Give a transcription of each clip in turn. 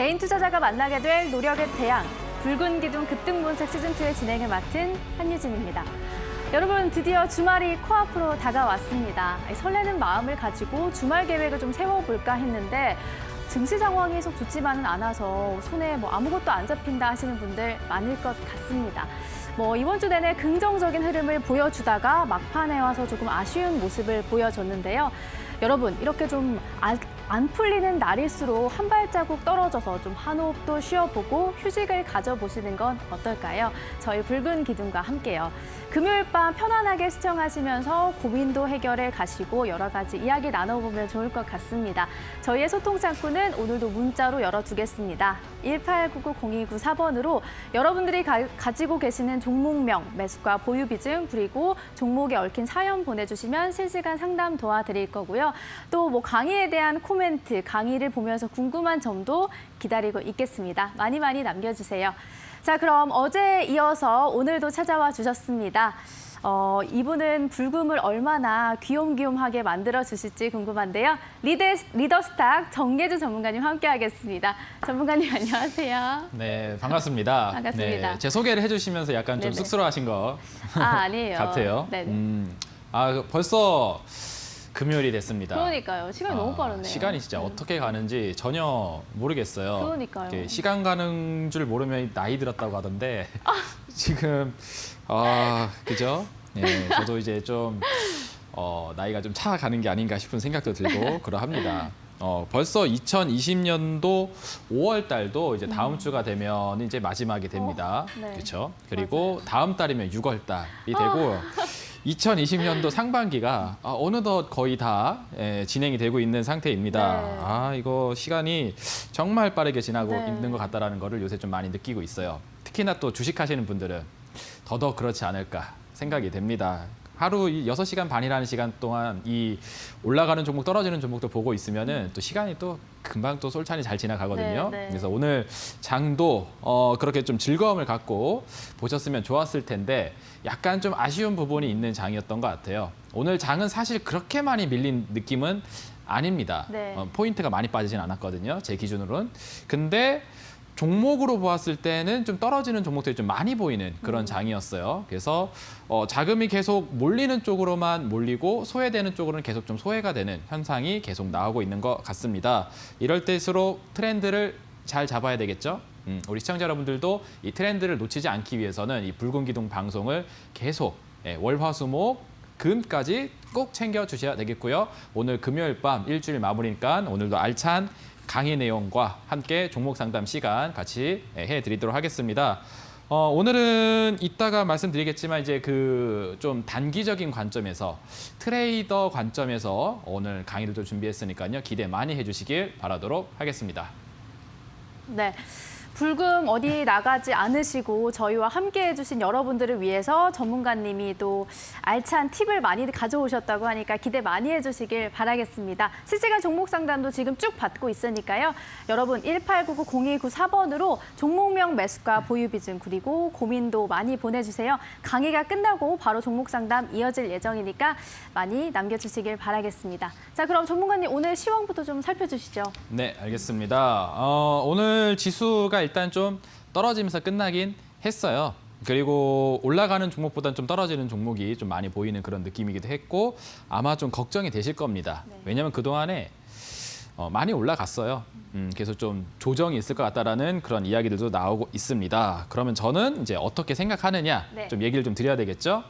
개인 투자자가 만나게 될 노력의 태양, 붉은 기둥 급등 분석 시즌2의 진행을 맡은 한유진입니다. 여러분, 드디어 주말이 코앞으로 다가왔습니다. 설레는 마음을 가지고 주말 계획을 좀 세워볼까 했는데 증시 상황이 속 좋지만은 않아서 손에 아무것도 안 잡힌다 하시는 분들 많을 것 같습니다. 이번 주 내내 긍정적인 흐름을 보여주다가 막판에 와서 조금 아쉬운 모습을 보여줬는데요. 여러분, 이렇게 좀 안 풀리는 날일수록 한 발자국 떨어져서 좀 한 호흡도 쉬어보고 휴식을 가져보시는 건 어떨까요? 저희 붉은 기둥과 함께요. 금요일 밤 편안하게 시청하시면서 고민도 해결해 가시고 여러 가지 이야기 나눠보면 좋을 것 같습니다. 저희의 소통 창구는 오늘도 문자로 열어두겠습니다. 189902994번으로 여러분들이 가지고 계시는 종목명, 매수가 보유 비중, 그리고 종목에 얽힌 사연 보내주시면 실시간 상담 도와드릴 거고요. 또 강의에 대한 코멘트, 강의를 보면서 궁금한 점도 기다리고 있겠습니다. 많이 남겨주세요. 자, 그럼 어제에 이어서 오늘도 찾아와 주셨습니다. 이분은 불금을 얼마나 귀욤귀욤하게 만들어 주실지 궁금한데요. 리더스탁 정계주 전문가님 함께하겠습니다. 전문가님 안녕하세요. 네, 반갑습니다. 반갑습니다. 네, 제 소개를 해주시면서 약간 좀 네네. 쑥스러워하신 거 아니에요. 같아요. 네네. 벌써 금요일이 됐습니다. 그러니까요. 시간이 너무 빠르네요. 시간이 진짜 어떻게 가는지 전혀 모르겠어요. 그러니까요. 이렇게 시간 가는 줄 모르면 나이 들었다고 하던데 지금 그죠? 네, 저도 이제 좀 나이가 좀 차가는 게 아닌가 싶은 생각도 들고 그러합니다. 벌써 2020년도 5월 달도 이제 다음 주가 되면 이제 마지막이 됩니다. 네. 그렇죠? 그리고 다음 달이면 6월 달이 되고 2020년도 상반기가 어느덧 거의 다 진행이 되고 있는 상태입니다. 네. 이거 시간이 정말 빠르게 지나고 네. 있는 것 같다라는 거를 요새 좀 많이 느끼고 있어요. 특히나 또 주식하시는 분들은 더더욱 그렇지 않을까 생각이 됩니다. 하루 6시간 반이라는 시간 동안 이 올라가는 종목, 떨어지는 종목도 보고 있으면은 또 시간이 또 금방 또 솔찬히 잘 지나가거든요. 네. 그래서 오늘 장도 그렇게 좀 즐거움을 갖고 보셨으면 좋았을 텐데 약간 좀 아쉬운 부분이 있는 장이었던 것 같아요. 오늘 장은 사실 그렇게 많이 밀린 느낌은 아닙니다. 네. 포인트가 많이 빠지진 않았거든요. 제 기준으로는. 근데 종목으로 보았을 때는 좀 떨어지는 종목들이 좀 많이 보이는 그런 장이었어요. 그래서 자금이 계속 몰리는 쪽으로만 몰리고 소외되는 쪽으로는 계속 좀 소외가 되는 현상이 계속 나오고 있는 것 같습니다. 이럴 때일수록 트렌드를 잘 잡아야 되겠죠. 우리 시청자 여러분들도 이 트렌드를 놓치지 않기 위해서는 이 붉은 기둥 방송을 계속 월, 화, 수, 목, 금까지 꼭 챙겨주셔야 되겠고요. 오늘 금요일 밤 일주일 마무리니까 오늘도 알찬 강의 내용과 함께 종목 상담 시간 같이 해드리도록 하겠습니다. 오늘은 이따가 말씀드리겠지만 이제 그 좀 단기적인 관점에서 트레이더 관점에서 오늘 강의를 또 준비했으니까요. 기대 많이 해주시길 바라도록 하겠습니다. 네. 불금 어디 나가지 않으시고 저희와 함께 해주신 여러분들을 위해서 전문가님이 또 알찬 팁을 많이 가져오셨다고 하니까 기대 많이 해주시길 바라겠습니다. 실시간 종목 상담도 지금 쭉 받고 있으니까요. 여러분 189902994번으로 종목명, 매수가, 보유 비중, 그리고 고민도 많이 보내주세요. 강의가 끝나고 바로 종목 상담 이어질 예정이니까 많이 남겨주시길 바라겠습니다. 자, 그럼 전문가님 오늘 시황부터 좀 살펴주시죠. 네, 알겠습니다. 오늘 지수가 일단 좀 떨어지면서 끝나긴 했어요. 그리고 올라가는 종목보다는 좀 떨어지는 종목이 좀 많이 보이는 그런 느낌이기도 했고 아마 좀 걱정이 되실 겁니다. 네. 왜냐하면 그동안에 많이 올라갔어요. 그래서 좀 조정이 있을 것 같다라는 그런 이야기들도 나오고 있습니다. 그러면 저는 이제 어떻게 생각하느냐 네. 좀 얘기를 좀 드려야 되겠죠.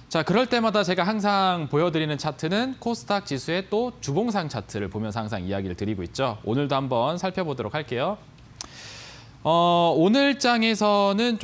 자, 그럴 때마다 제가 항상 보여드리는 차트는 코스닥 지수의 또 주봉상 차트를 보면서 항상 이야기를 드리고 있죠. 오늘도 한번 살펴보도록 할게요. 오늘 장에서는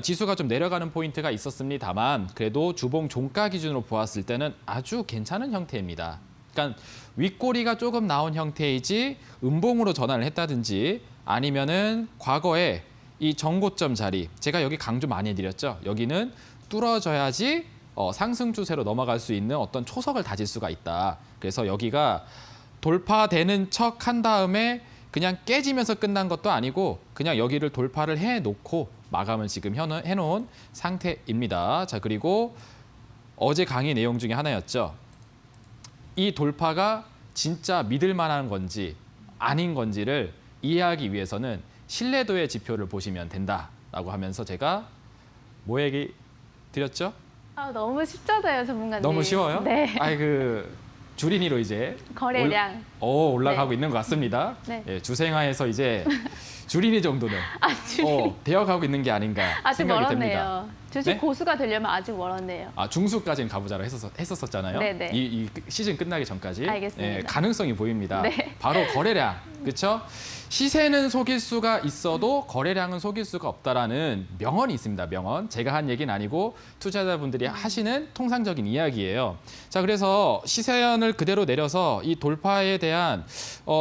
지수가 좀 내려가는 포인트가 있었습니다만 그래도 주봉 종가 기준으로 보았을 때는 아주 괜찮은 형태입니다. 그러니까 윗꼬리가 조금 나온 형태이지 음봉으로 전환을 했다든지 아니면은 과거에 이 정고점 자리, 제가 여기 강조 많이 해드렸죠. 여기는 뚫어져야지 상승 추세로 넘어갈 수 있는 어떤 초석을 다질 수가 있다. 그래서 여기가 돌파되는 척 한 다음에 그냥 깨지면서 끝난 것도 아니고 그냥 여기를 돌파를 해놓고 마감을 지금 해놓은 상태입니다. 자, 그리고 어제 강의 내용 중에 하나였죠. 이 돌파가 진짜 믿을 만한 건지 아닌 건지를 이해하기 위해서는 신뢰도의 지표를 보시면 된다라고 하면서 제가 뭐 얘기 드렸죠? 아, 너무 쉽잖아요, 전문가님. 너무 쉬워요? 네. 주린이로 이제 거래량. 올라가고 네. 있는 것 같습니다. 네. 예, 주생아에서 이제 주린이 정도는 되어가고 있는 게 아닌가 아직 생각이 됩니다. 멀었네요. 주식 네? 고수가 되려면 아직 멀었네요. 중수까지는 가보자고 했었잖아요. 네네. 이 시즌 끝나기 전까지. 알겠습니다. 예, 가능성이 보입니다. 네. 바로 거래량, 그렇죠? 시세는 속일 수가 있어도 거래량은 속일 수가 없다라는 명언이 있습니다. 명언. 제가 한 얘기는 아니고 투자자분들이 하시는 통상적인 이야기예요. 자, 그래서 시세연을 그대로 내려서 이 돌파에 대한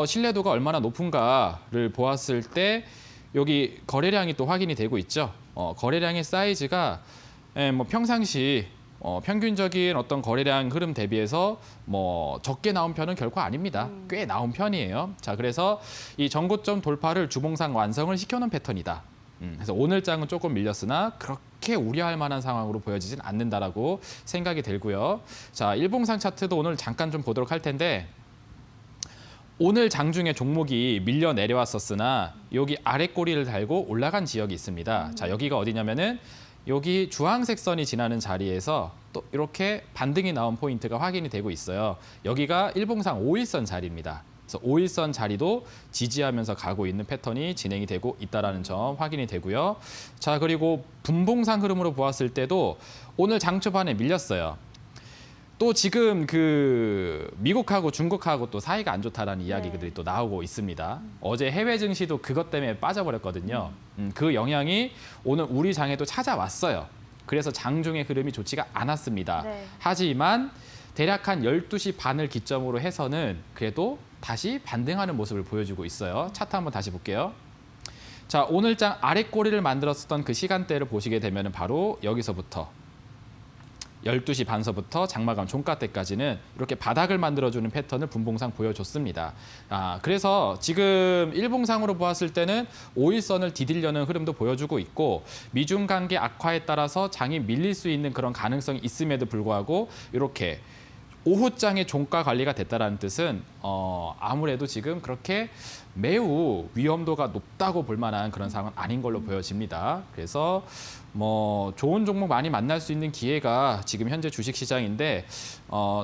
신뢰도가 얼마나 높은가를 보았을 때 여기 거래량이 또 확인이 되고 있죠. 거래량의 사이즈가 뭐 평상시 평균적인 어떤 거래량 흐름 대비해서 뭐 적게 나온 편은 결코 아닙니다. 꽤 나온 편이에요. 자, 그래서 이 전고점 돌파를 주봉상 완성을 시켜놓은 패턴이다. 그래서 오늘 장은 조금 밀렸으나 그렇게 우려할 만한 상황으로 보여지진 않는다라고 생각이 들고요. 자, 일봉상 차트도 오늘 잠깐 좀 보도록 할 텐데 오늘 장중에 종목이 밀려 내려왔었으나 여기 아래 꼬리를 달고 올라간 지역이 있습니다. 자, 여기가 어디냐면은 여기 주황색 선이 지나는 자리에서 또 이렇게 반등이 나온 포인트가 확인이 되고 있어요. 여기가 일봉상 5일선 자리입니다. 그래서 5일선 자리도 지지하면서 가고 있는 패턴이 진행이 되고 있다는 점 확인이 되고요. 자, 그리고 분봉상 흐름으로 보았을 때도 오늘 장 초반에 밀렸어요. 또 지금 그 미국하고 중국하고 또 사이가 안 좋다라는 이야기들이 또 나오고 있습니다. 어제 해외 증시도 그것 때문에 빠져버렸거든요. 그 영향이 오늘 우리 장에도 찾아왔어요. 그래서 장중의 흐름이 좋지가 않았습니다. 네. 하지만 대략 한 12시 반을 기점으로 해서는 그래도 다시 반등하는 모습을 보여주고 있어요. 차트 한번 다시 볼게요. 자, 오늘 장 아래 꼬리를 만들었었던 그 시간대를 보시게 되면 바로 여기서부터 12시 반서부터 장마감 종가 때까지는 이렇게 바닥을 만들어주는 패턴을 분봉상 보여줬습니다. 그래서 지금 일봉상으로 보았을 때는 5일선을 디디려는 흐름도 보여주고 있고 미중 관계 악화에 따라서 장이 밀릴 수 있는 그런 가능성이 있음에도 불구하고 이렇게 오후장의 종가 관리가 됐다는 뜻은 아무래도 지금 그렇게 매우 위험도가 높다고 볼 만한 그런 상황은 아닌 걸로 보여집니다. 그래서 뭐 좋은 종목 많이 만날 수 있는 기회가 지금 현재 주식시장인데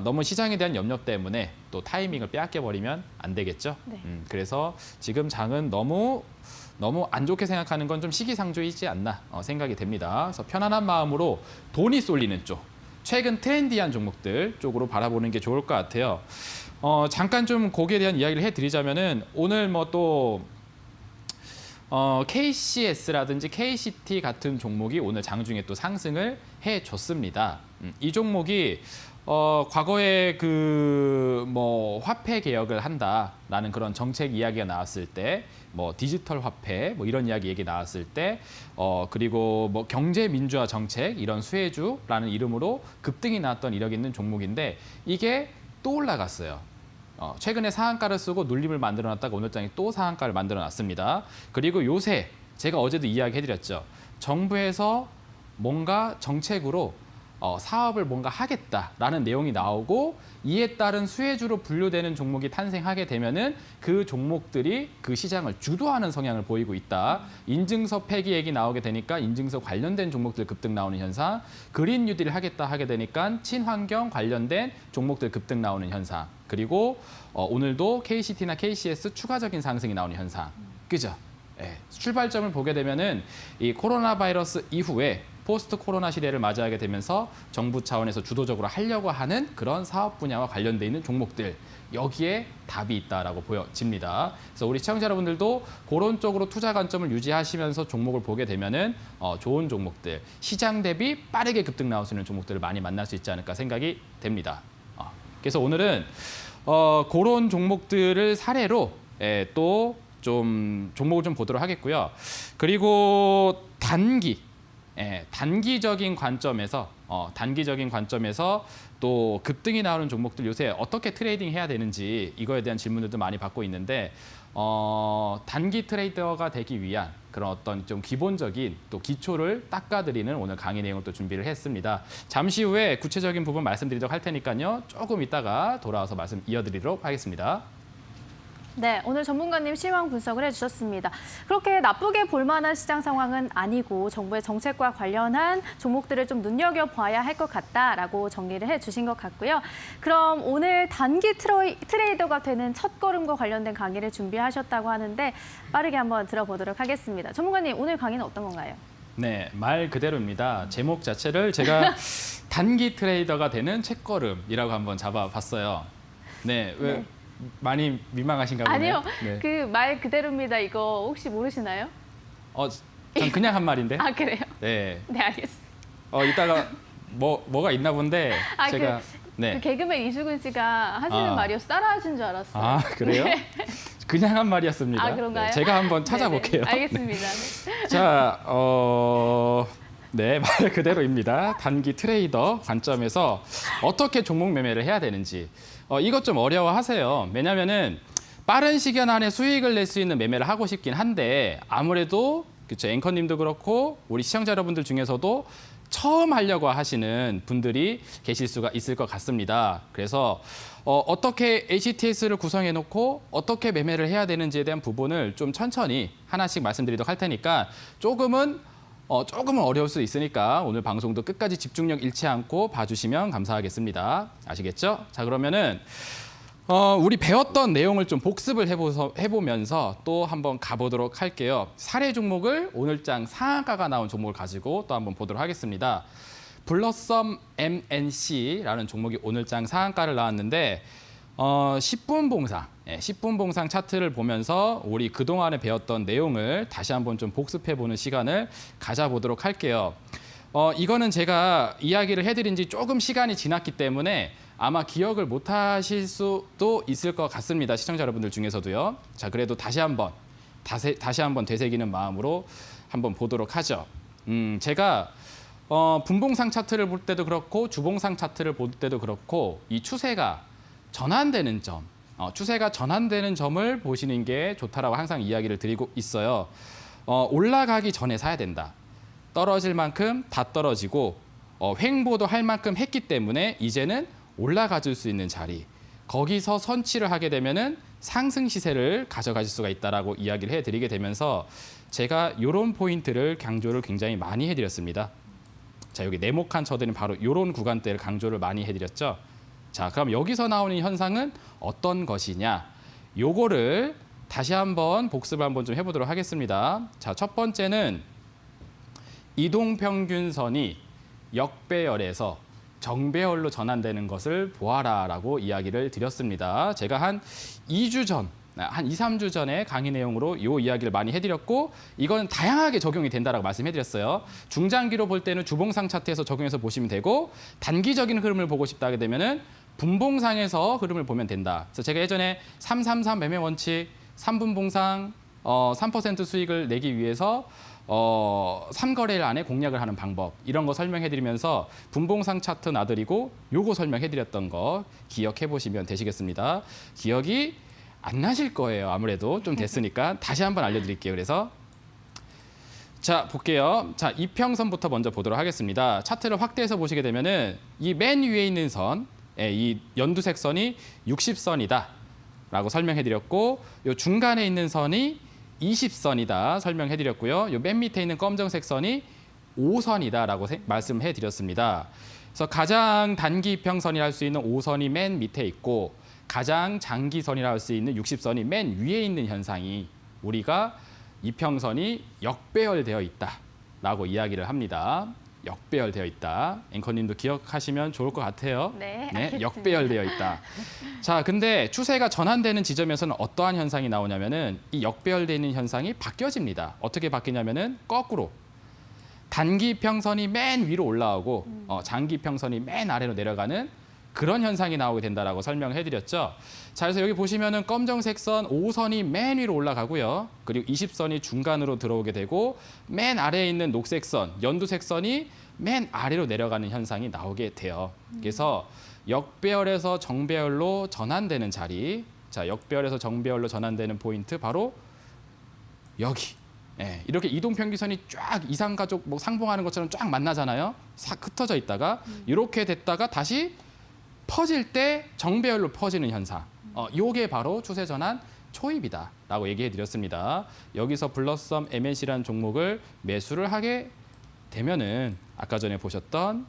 너무 시장에 대한 염려 때문에 또 타이밍을 빼앗겨 버리면 안 되겠죠. 네. 그래서 지금 장은 너무 안 좋게 생각하는 건 좀 시기상조이지 않나 생각이 됩니다. 그래서 편안한 마음으로 돈이 쏠리는 쪽, 최근 트렌디한 종목들 쪽으로 바라보는 게 좋을 것 같아요. 잠깐 좀 거기에 대한 이야기를 해드리자면은 오늘 뭐 또 KCS라든지 KCT 같은 종목이 오늘 장중에 또 상승을 해줬습니다. 이 종목이 과거에 그 뭐 화폐 개혁을 한다라는 그런 정책 이야기가 나왔을 때 뭐 디지털 화폐 뭐 이런 얘기 나왔을 때 그리고 뭐 경제 민주화 정책 이런 수혜주라는 이름으로 급등이 나왔던 이력이 있는 종목인데 이게 또 올라갔어요. 최근에 상한가를 쓰고 눌림을 만들어놨다가 오늘장에 또 상한가를 만들어놨습니다. 그리고 요새 제가 어제도 이야기해드렸죠. 정부에서 뭔가 정책으로 사업을 뭔가 하겠다라는 내용이 나오고 이에 따른 수혜주로 분류되는 종목이 탄생하게 되면은 그 종목들이 그 시장을 주도하는 성향을 보이고 있다. 인증서 폐기 얘기 나오게 되니까 인증서 관련된 종목들 급등 나오는 현상, 그린 뉴딜 하겠다 하게 되니까 친환경 관련된 종목들 급등 나오는 현상, 그리고 오늘도 KCT나 KCS 추가적인 상승이 나오는 현상, 그죠? 예, 출발점을 보게 되면은 이 코로나 바이러스 이후에 포스트 코로나 시대를 맞이하게 되면서 정부 차원에서 주도적으로 하려고 하는 그런 사업 분야와 관련돼 있는 종목들, 여기에 답이 있다라고 보여집니다. 그래서 우리 시청자 여러분들도 그런 쪽으로 투자 관점을 유지하시면서 종목을 보게 되면은 좋은 종목들, 시장 대비 빠르게 급등 나올 수 있는 종목들을 많이 만날 수 있지 않을까 생각이 됩니다. 그래서 오늘은 그런 종목들을 사례로 또 좀 종목을 좀 보도록 하겠고요. 그리고 단기적인 관점에서 또 급등이 나오는 종목들 요새 어떻게 트레이딩 해야 되는지 이거에 대한 질문들도 많이 받고 있는데 단기 트레이더가 되기 위한 그런 어떤 좀 기본적인 또 기초를 닦아드리는 오늘 강의 내용을 또 준비를 했습니다. 잠시 후에 구체적인 부분 말씀드리도록 할 테니까요. 조금 이따가 돌아와서 말씀 이어드리도록 하겠습니다. 네, 오늘 전문가님 실황 분석을 해주셨습니다. 그렇게 나쁘게 볼만한 시장 상황은 아니고 정부의 정책과 관련한 종목들을 좀 눈여겨봐야 할 것 같다라고 정리를 해주신 것 같고요. 그럼 오늘 단기 트레이더가 되는 첫걸음과 관련된 강의를 준비하셨다고 하는데 빠르게 한번 들어보도록 하겠습니다. 전문가님, 오늘 강의는 어떤 건가요? 네, 말 그대로입니다. 제목 자체를 제가 단기 트레이더가 되는 책걸음이라고 한번 잡아봤어요. 네, 왜 네. 많이 민망하신가 보네요. 아니요, 네. 그 말 그대로입니다. 이거 혹시 모르시나요? 전 그냥 한 말인데. 아, 그래요? 네. 네, 알겠습니다. 이따가 뭐가 있나 본데 아, 제가 네. 그 개그맨 이수근 씨가 하시는 말이어서 따라하신 줄 알았어요. 아, 그래요? 네. 그냥 한 말이었습니다. 아, 그런가요? 네, 제가 한번 찾아볼게요. 네네, 알겠습니다. 네. 자, 네, 말 그대로입니다. 단기 트레이더 관점에서 어떻게 종목 매매를 해야 되는지 이것 좀 어려워하세요. 왜냐하면은 빠른 시간 안에 수익을 낼 수 있는 매매를 하고 싶긴 한데 아무래도 그렇죠, 앵커님도 그렇고 우리 시청자 여러분들 중에서도 처음 하려고 하시는 분들이 계실 수가 있을 것 같습니다. 그래서 어떻게 HTS를 구성해 놓고 어떻게 매매를 해야 되는지에 대한 부분을 좀 천천히 하나씩 말씀드리도록 할 테니까 조금은 어려울 수 있으니까 오늘 방송도 끝까지 집중력 잃지 않고 봐주시면 감사하겠습니다. 아시겠죠? 자, 그러면은 우리 배웠던 내용을 좀 복습을 해보면서 또 한번 가보도록 할게요. 사례 종목을 오늘장 상한가가 나온 종목을 가지고 또 한번 보도록 하겠습니다. 블러썸 MNC라는 종목이 오늘장 상한가를 나왔는데 10분 봉상, 10분 봉상 차트를 보면서 우리 그동안에 배웠던 내용을 다시 한번 좀 복습해보는 시간을 가져보도록 할게요. 이거는 제가 이야기를 해드린 지 조금 시간이 지났기 때문에 아마 기억을 못 하실 수도 있을 것 같습니다. 시청자 여러분들 중에서도요. 자, 그래도 다시 한번 되새기는 마음으로 한번 보도록 하죠. 제가 분봉상 차트를 볼 때도 그렇고 주봉상 차트를 볼 때도 그렇고 이 추세가 전환되는 점, 추세가 전환되는 점을 보시는 게 좋다라고 항상 이야기를 드리고 있어요. 올라가기 전에 사야 된다. 떨어질 만큼 다 떨어지고 횡보도 할 만큼 했기 때문에 이제는 올라가 줄 수 있는 자리, 거기서 선취를 하게 되면은 상승 시세를 가져가실 수가 있다라고 이야기를 해드리게 되면서 제가 이런 포인트를 강조를 굉장히 많이 해드렸습니다. 자, 여기 네모칸 쳐드린 바로 이런 구간대를 강조를 많이 해드렸죠. 자, 그럼 여기서 나오는 현상은 어떤 것이냐? 요거를 다시 한번 복습을 한번 좀 해보도록 하겠습니다. 자, 첫 번째는 이동평균선이 역배열에서 정배열로 전환되는 것을 보아라라고 이야기를 드렸습니다. 제가 한 2주 전, 한 2, 3주 전에 강의 내용으로 이 이야기를 많이 해드렸고 이건 다양하게 적용이 된다라고 말씀해드렸어요. 중장기로 볼 때는 주봉상 차트에서 적용해서 보시면 되고 단기적인 흐름을 보고 싶다 하게 되면은 분봉상에서 흐름을 보면 된다. 그래서 제가 예전에 333 매매 원칙, 3분 봉상, 3% 수익을 내기 위해서 3거래일 안에 공략을 하는 방법 이런 거 설명해드리면서 분봉상 차트 놔드리고 요거 설명해드렸던 거 기억해 보시면 되시겠습니다. 기억이 안 나실 거예요. 아무래도 좀 됐으니까 다시 한번 알려드릴게요. 그래서 자, 볼게요. 자, 이평선부터 먼저 보도록 하겠습니다. 차트를 확대해서 보시게 되면은 이 맨 위에 있는 선, 이 연두색 선이 60선이다 라고 설명해드렸고 요 중간에 있는 선이 20선이다 설명해드렸고요. 요 맨 밑에 있는 검정색 선이 5선이다라고 말씀해드렸습니다. 그래서 가장 단기 이평선이라 할 수 있는 5선이 맨 밑에 있고 가장 장기선이라 할 수 있는 60선이 맨 위에 있는 현상이 우리가 이평선이 역배열되어 있다라고 이야기를 합니다. 역배열되어 있다. 앵커님도 기억하시면 좋을 것 같아요. 네, 알겠습니다. 역배열되어 있다. 자, 근데 추세가 전환되는 지점에서는 어떠한 현상이 나오냐면은 이 역배열되어 있는 현상이 바뀌어집니다. 어떻게 바뀌냐면은 거꾸로 단기 평선이 맨 위로 올라오고 장기 평선이 맨 아래로 내려가는 그런 현상이 나오게 된다라고 설명을 해드렸죠. 자, 그래서 여기 보시면은 검정색 선 5선이 맨 위로 올라가고요. 그리고 20선이 중간으로 들어오게 되고 맨 아래에 있는 녹색 선, 연두색 선이 맨 아래로 내려가는 현상이 나오게 돼요. 그래서 역배열에서 정배열로 전환되는 자리, 자, 역배열에서 정배열로 전환되는 포인트 바로 여기. 이렇게 이동평균선이 쫙 이상가족 뭐 상봉하는 것처럼 쫙 만나잖아요. 싹 흩어져 있다가 이렇게 됐다가 다시 퍼질 때 정배열로 퍼지는 현상. 요게 바로 추세 전환 초입이다라고 얘기해 드렸습니다. 여기서 블러썸 MNC라는 종목을 매수를 하게 되면은 아까 전에 보셨던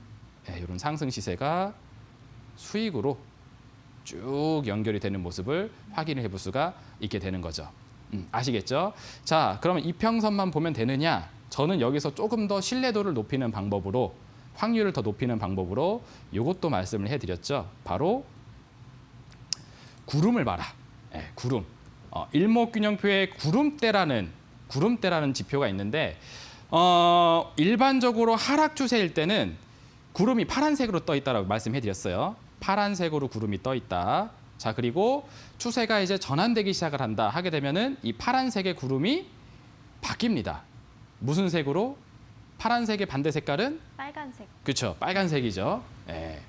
이런 상승 시세가 수익으로 쭉 연결이 되는 모습을 확인해 볼 수가 있게 되는 거죠. 아시겠죠? 자, 그러면 이평선만 보면 되느냐? 저는 여기서 조금 더 신뢰도를 높이는 방법으로, 확률을 더 높이는 방법으로 이것도 말씀을 해드렸죠. 바로 구름을 봐라. 구름. 일목균형표에 구름대라는 지표가 있는데 일반적으로 하락 추세일 때는 구름이 파란색으로 떠 있다라고 말씀해드렸어요. 파란색으로 구름이 떠 있다. 자, 그리고 추세가 이제 전환되기 시작을 한다 하게 되면은 이 파란색의 구름이 바뀝니다. 무슨 색으로? 파란색의 반대 색깔은 빨간색. 그렇죠. 빨간색이죠.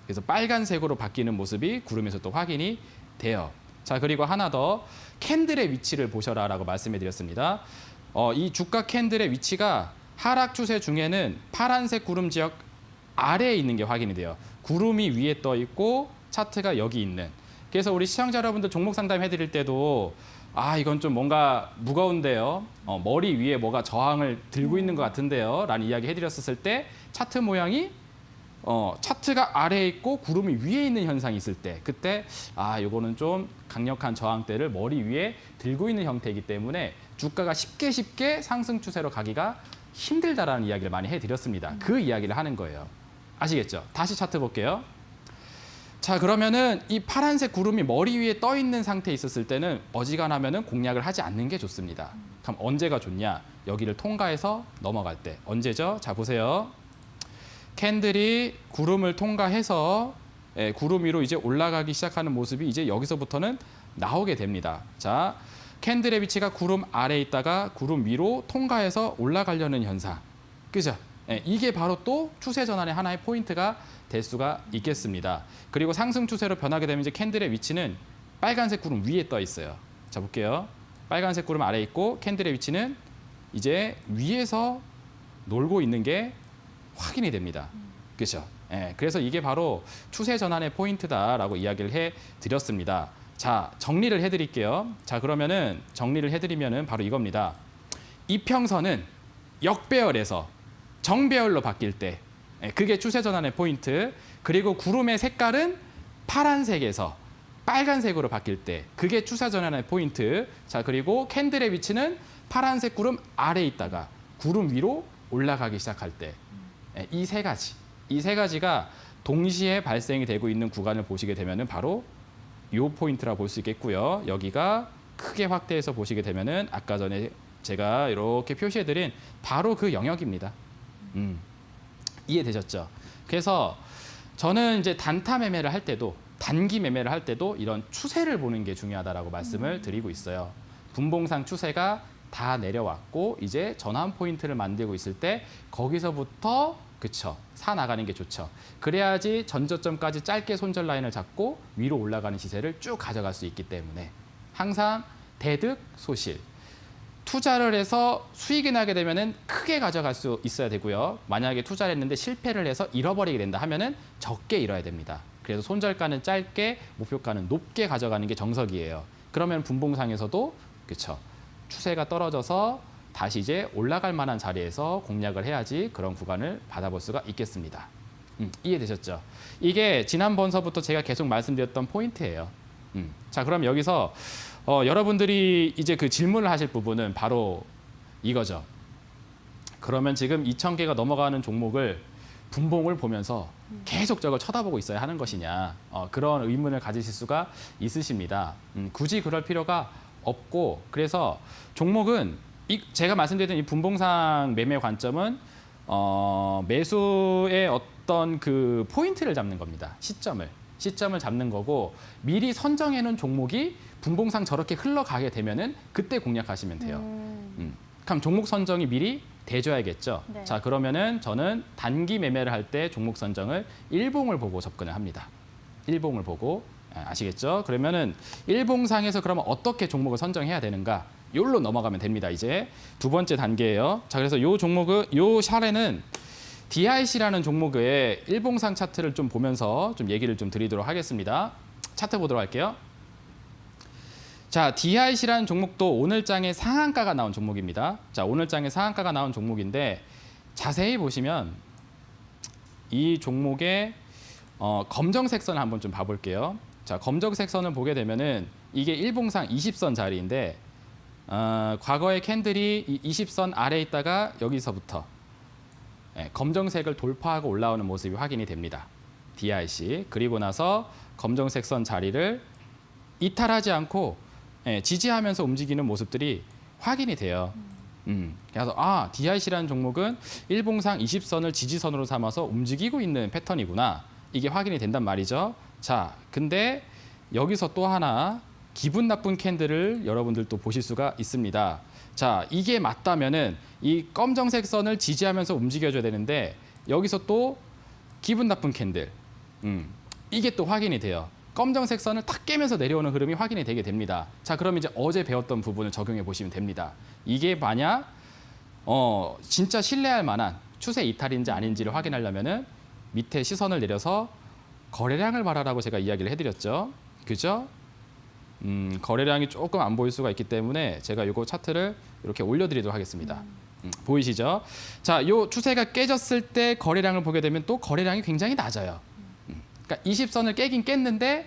그래서 빨간색으로 바뀌는 모습이 구름에서 또 확인이 돼요. 자, 그리고 하나 더 캔들의 위치를 보셔라라고 말씀해드렸습니다. 이 주가 캔들의 위치가 하락 추세 중에는 파란색 구름 지역 아래에 있는 게 확인이 돼요. 구름이 위에 떠 있고 차트가 여기 있는. 그래서 우리 시청자 여러분들 종목 상담 해드릴 때도 이건 좀 뭔가 무거운데요. 머리 위에 뭐가 저항을 들고 있는 것 같은데요. 라는 이야기 해드렸었을 때 차트 모양이 차트가 아래에 있고 구름이 위에 있는 현상이 있을 때 그때 요거는 좀 강력한 저항대를 머리 위에 들고 있는 형태이기 때문에 주가가 쉽게 상승 추세로 가기가 힘들다라는 이야기를 많이 해드렸습니다. 그 이야기를 하는 거예요. 아시겠죠? 다시 차트 볼게요. 자, 그러면은 이 파란색 구름이 머리 위에 떠 있는 상태에 있었을 때는 어지간하면은 공략을 하지 않는 게 좋습니다. 그럼 언제가 좋냐? 여기를 통과해서 넘어갈 때. 언제죠? 자, 보세요. 캔들이 구름을 통과해서 구름 위로 이제 올라가기 시작하는 모습이 이제 여기서부터는 나오게 됩니다. 자, 캔들의 위치가 구름 아래에 있다가 구름 위로 통과해서 올라가려는 현상. 그죠? 이게 바로 또 추세 전환의 하나의 포인트가 될 수가 있겠습니다. 그리고 상승 추세로 변하게 되면 이제 캔들의 위치는 빨간색 구름 위에 떠 있어요. 자, 볼게요. 빨간색 구름 아래에 있고 캔들의 위치는 이제 위에서 놀고 있는 게 확인이 됩니다. 그렇죠? 그래서 이게 바로 추세 전환의 포인트다라고 이야기를 해드렸습니다. 자, 정리를 해드릴게요. 자, 그러면은 정리를 해드리면은 바로 이겁니다. 이평선은 역배열에서 정배열로 바뀔 때 그게 추세 전환의 포인트. 그리고 구름의 색깔은 파란색에서 빨간색으로 바뀔 때 그게 추세 전환의 포인트. 자, 그리고 캔들의 위치는 파란색 구름 아래에 있다가 구름 위로 올라가기 시작할 때 이 세 가지가 동시에 발생이 되고 있는 구간을 보시게 되면은 바로 이 포인트라 볼 수 있겠고요. 여기가 크게 확대해서 보시게 되면은 아까 전에 제가 이렇게 표시해드린 바로 그 영역입니다. 이해되셨죠? 그래서 저는 이제 단타 매매를 할 때도 단기 매매를 할 때도 이런 추세를 보는 게 중요하다라고 말씀을 드리고 있어요. 분봉상 추세가 다 내려왔고 이제 전환 포인트를 만들고 있을 때 거기서부터 그쵸 사 나가는 게 좋죠. 그래야지 전저점까지 짧게 손절 라인을 잡고 위로 올라가는 시세를 쭉 가져갈 수 있기 때문에 항상 대득 소실. 투자를 해서 수익이 나게 되면은 크게 가져갈 수 있어야 되고요. 만약에 투자를 했는데 실패를 해서 잃어버리게 된다 하면은 적게 잃어야 됩니다. 그래서 손절가는 짧게, 목표가는 높게 가져가는 게 정석이에요. 그러면 분봉상에서도 그렇죠. 추세가 떨어져서 다시 이제 올라갈 만한 자리에서 공략을 해야지 그런 구간을 받아볼 수가 있겠습니다. 이해되셨죠? 이게 지난번서부터 제가 계속 말씀드렸던 포인트예요. 자, 그럼 여기서 여러분들이 이제 그 질문을 하실 부분은 바로 이거죠. 그러면 지금 2,000개가 넘어가는 종목을 분봉을 보면서 계속 저걸 쳐다보고 있어야 하는 것이냐. 그런 의문을 가지실 수가 있으십니다. 굳이 그럴 필요가 없고 그래서 종목은 제가 말씀드렸던 이 분봉상 매매 관점은 매수의 어떤 그 포인트를 잡는 겁니다. 시점을 잡는 거고 미리 선정해 놓은 종목이 분봉상 저렇게 흘러가게 되면은 그때 공략하시면 돼요. 그럼 종목 선정이 미리 돼줘야겠죠. 네. 자, 그러면은 저는 단기 매매를 할 때 종목 선정을 일봉을 보고 접근을 합니다. 일봉을 보고 아시겠죠? 그러면은 일봉상에서 그러면 어떻게 종목을 선정해야 되는가? 요로 넘어가면 됩니다. 이제 두 번째 단계예요. 자, 그래서 요 종목은 요 샤레는 DIC라는 종목의 일봉상 차트를 좀 보면서 좀 얘기를 좀 드리도록 하겠습니다. 차트 보도록 할게요. 자, DIC라는 종목도 오늘장에 상한가가 나온 종목입니다. 자, 오늘장에 상한가가 나온 종목인데 자세히 보시면 이 종목의 검정색 선을 한번 좀 봐볼게요. 자, 검정색 선을 보게 되면은 이게 일봉상 20선 자리인데 과거의 캔들이 이 20선 아래에 있다가 여기서부터 검정색을 돌파하고 올라오는 모습이 확인이 됩니다. DIC. 그리고 나서 검정색 선 자리를 이탈하지 않고 지지하면서 움직이는 모습들이 확인이 돼요. 그래서 DIC라는 종목은 일봉상 20선을 지지선으로 삼아서 움직이고 있는 패턴이구나. 이게 확인이 된단 말이죠. 자, 근데 여기서 또 하나 기분 나쁜 캔들을 여러분들 또 보실 수가 있습니다. 자, 이게 맞다면은 이 검정색 선을 지지하면서 움직여줘야 되는데 여기서 또 기분 나쁜 캔들, 이게 또 확인이 돼요. 검정색 선을 탁 깨면서 내려오는 흐름이 확인이 되게 됩니다. 자, 그럼 이제 어제 배웠던 부분을 적용해 보시면 됩니다. 이게 만약 진짜 신뢰할 만한 추세 이탈인지 아닌지를 확인하려면은 밑에 시선을 내려서 거래량을 봐라라고 제가 이야기를 해드렸죠. 그죠? 거래량이 조금 안 보일 수가 있기 때문에 제가 이거 차트를 이렇게 올려드리도록 하겠습니다. 보이시죠? 자, 이 추세가 깨졌을 때 거래량을 보게 되면 또 거래량이 굉장히 낮아요. 그러니까 20선을 깨긴 깼는데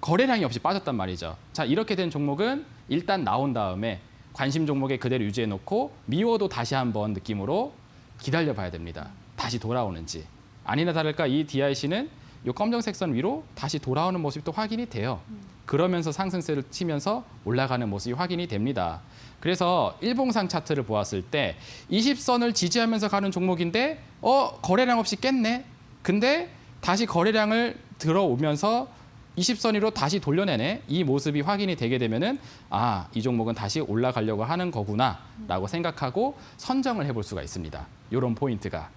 거래량이 없이 빠졌단 말이죠. 자, 이렇게 된 종목은 일단 나온 다음에 관심 종목에 그대로 유지해 놓고 미워도 다시 한번 느낌으로 기다려 봐야 됩니다. 다시 돌아오는지. 아니나 다를까 이 DIC는 이 검정색 선 위로 다시 돌아오는 모습이 또 확인이 돼요. 그러면서 상승세를 치면서 올라가는 모습이 확인이 됩니다. 그래서 일봉상 차트를 보았을 때 20선을 지지하면서 가는 종목인데 거래량 없이 깼네. 근데 다시 거래량을 들어오면서 20선 위로 다시 돌려내네. 이 모습이 확인이 되게 되면은 이 종목은 다시 올라가려고 하는 거구나라고 생각하고 선정을 해볼 수가 있습니다. 이런 포인트가.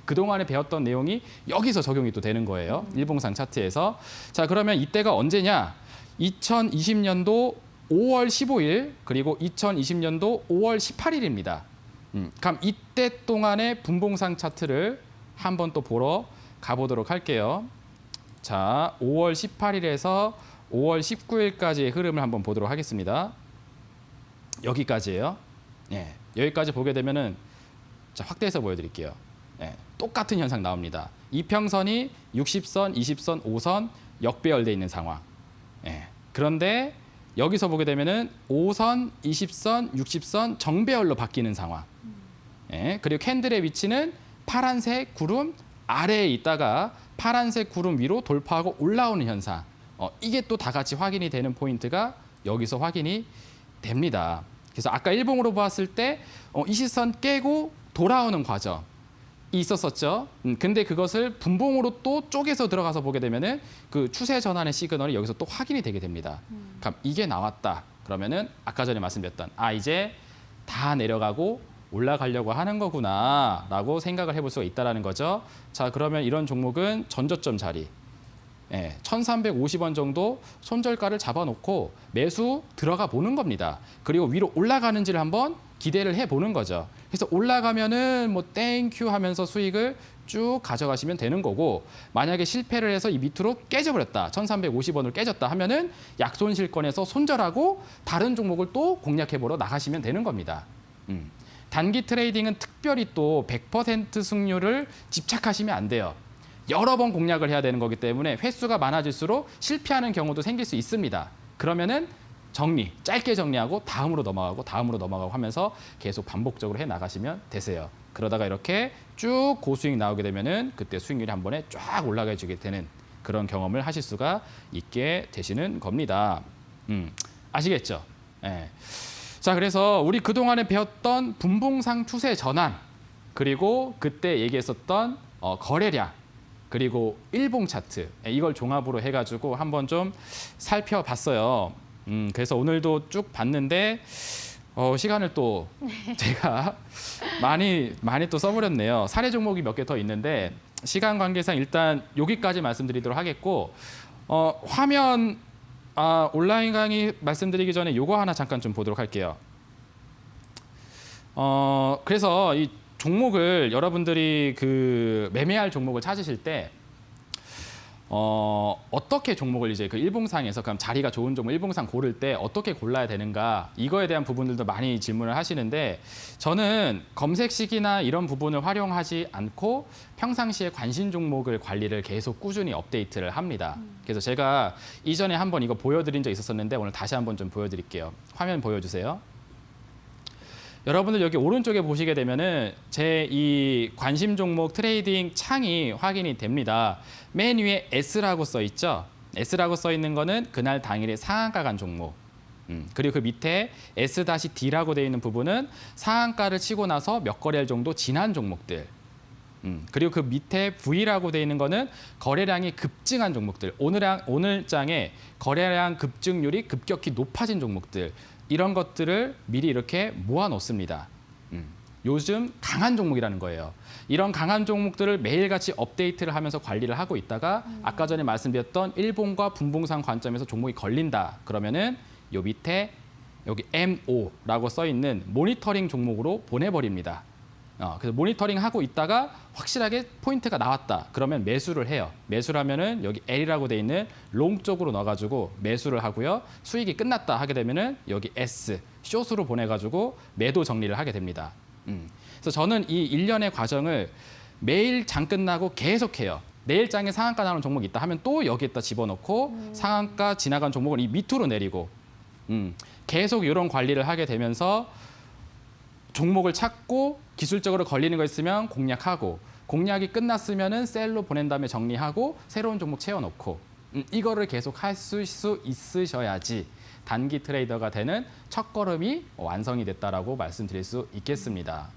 그동안에 배웠던 내용이 여기서 적용이 또 되는 거예요. 일봉상 차트에서. 자, 그러면 이때가 언제냐? 2020년도 5월 15일 그리고 2020년도 5월 18일입니다. 그럼 이때 동안의 분봉상 차트를 한번 또 보러 가보도록 할게요. 자, 5월 18일에서 5월 19일까지의 흐름을 한번 보도록 하겠습니다. 여기까지예요. 여기까지 보게 되면은 자, 확대해서 보여드릴게요. 똑같은 현상 나옵니다. 이평선이 60선, 20선, 5선 역배열돼 있는 상황. 그런데 여기서 보게 되면은 5선, 20선, 60선 정배열로 바뀌는 상황. 그리고 캔들의 위치는 파란색 구름 아래에 있다가 파란색 구름 위로 돌파하고 올라오는 현상. 이게 또 다 같이 확인이 되는 포인트가 여기서 확인이 됩니다. 그래서 아까 일봉으로 보았을 때 20선 깨고 돌아오는 과정. 있었었죠. 근데 그것을 분봉으로 또 쪼개서 들어가서 보게 되면은 그 추세 전환의 시그널이 여기서 또 확인이 되게 됩니다. 그럼 이게 나왔다. 그러면은 아까 전에 말씀드렸던 이제 다 내려가고 올라가려고 하는 거구나라고 생각을 해볼 수가 있다라는 거죠. 자, 그러면 이런 종목은 전저점 자리 1,350원 정도 손절가를 잡아놓고 매수 들어가 보는 겁니다. 그리고 위로 올라가는지를 한번 기대를 해보는 거죠. 그래서 올라가면은 뭐 땡큐 하면서 수익을 쭉 가져가시면 되는 거고, 만약에 실패를 해서 이 밑으로 깨져버렸다, 1,350원을 깨졌다 하면은 약손실권에서 손절하고 다른 종목을 또 공략해보러 나가시면 되는 겁니다. 단기 트레이딩은 특별히 또 100% 승률을 집착하시면 안 돼요. 여러 번 공략을 해야 되는 거기 때문에 횟수가 많아질수록 실패하는 경우도 생길 수 있습니다. 그러면은 짧게 정리하고 다음으로 넘어가고 하면서 계속 반복적으로 해 나가시면 되세요. 그러다가 이렇게 쭉 고수익 나오게 되면은 그때 수익률이 한 번에 쫙 올라가 주게 되는 그런 경험을 하실 수가 있게 되시는 겁니다. 아시겠죠? 자, 그래서 우리 그동안에 배웠던 분봉상 추세 전환, 그리고 그때 얘기했었던 거래량, 그리고 일봉 차트, 이걸 종합으로 해가지고 한번 좀 살펴봤어요. 그래서 오늘도 쭉 봤는데 시간을 또 제가 많이 또 써버렸네요. 사례 종목이 몇 개 더 있는데 시간 관계상 일단 여기까지 말씀드리도록 하겠고, 화면 온라인 강의 말씀드리기 전에 요거 하나 잠깐 좀 보도록 할게요. 그래서 이 종목을 여러분들이 그 매매할 종목을 찾으실 때 어떻게 종목을 이제 그 일봉상에서 그럼 자리가 좋은 종목 일봉상 고를 때 어떻게 골라야 되는가 이거에 대한 부분들도 많이 질문을 하시는데 저는 검색식이나 이런 부분을 활용하지 않고 평상시에 관심 종목을 관리를 계속 꾸준히 업데이트를 합니다. 그래서 제가 이전에 한번 이거 보여드린 적 있었었는데 오늘 다시 한번 좀 보여드릴게요. 화면 보여주세요. 여러분들 여기 오른쪽에 보시게 되면은 제 이 관심 종목 트레이딩 창이 확인이 됩니다. 맨 위에 S라고 써 있죠. S라고 써 있는 거는 그날 당일에 상한가 간 종목. 그리고 그 밑에 S-D라고 되어 있는 부분은 상한가를 치고 나서 몇 거래일 정도 지난 종목들. 그리고 그 밑에 V라고 되어 있는 거는 거래량이 급증한 종목들. 오늘 장에 거래량 급증률이 급격히 높아진 종목들. 이런 것들을 미리 이렇게 모아 놓습니다. 요즘 강한 종목이라는 거예요. 이런 강한 종목들을 매일같이 업데이트를 하면서 관리를 하고 있다가 아까 전에 말씀드렸던 일봉과 분봉상 관점에서 종목이 걸린다. 그러면은 요 밑에 여기 MO라고 써 있는 모니터링 종목으로 보내버립니다. 그래서 모니터링 하고 있다가 확실하게 포인트가 나왔다. 그러면 매수를 해요. 매수를 하면은 여기 L이라고 돼 있는 롱 쪽으로 넣어가지고 매수를 하고요. 수익이 끝났다 하게 되면은 여기 S, 숏으로 보내가지고 매도 정리를 하게 됩니다. 그래서 저는 이 일련의 과정을 매일 장 끝나고 계속해요. 내일 장에 상한가 나오는 종목이 있다 하면 또 여기에다 집어넣고 상한가 지나간 종목을 이 밑으로 내리고 계속 이런 관리를 하게 되면서 종목을 찾고 기술적으로 걸리는 거 있으면 공략하고 공략이 끝났으면은 셀로 보낸 다음에 정리하고 새로운 종목 채워놓고 이거를 계속 할 수 있으셔야지 단기 트레이더가 되는 첫걸음이 완성이 됐다라고 말씀드릴 수 있겠습니다.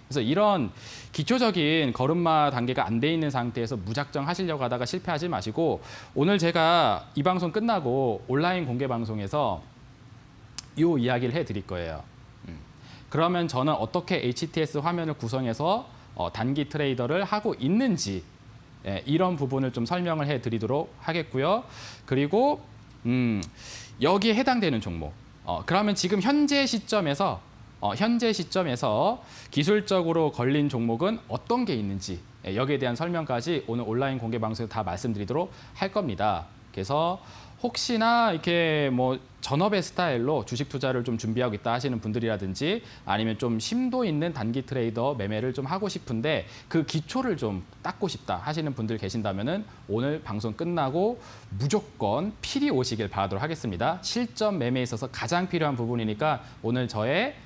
그래서 이런 기초적인 걸음마 단계가 안 돼 있는 상태에서 무작정 하시려고 하다가 실패하지 마시고 오늘 제가 이 방송 끝나고 온라인 공개 방송에서 이 이야기를 해드릴 거예요. 그러면 저는 어떻게 HTS 화면을 구성해서 단기 트레이더를 하고 있는지 이런 부분을 좀 설명을 해드리도록 하겠고요. 그리고 여기에 해당되는 종목. 그러면 지금 현재 시점에서 기술적으로 걸린 종목은 어떤 게 있는지 여기에 대한 설명까지 오늘 온라인 공개 방송에서 다 말씀드리도록 할 겁니다. 그래서 혹시나 이렇게 뭐 전업의 스타일로 주식 투자를 좀 준비하고 있다 하시는 분들이라든지 아니면 좀 심도 있는 단기 트레이더 매매를 좀 하고 싶은데 그 기초를 좀 닦고 싶다 하시는 분들 계신다면은 오늘 방송 끝나고 무조건 필히 오시길 바라도록 하겠습니다. 실전 매매에 있어서 가장 필요한 부분이니까 오늘 저의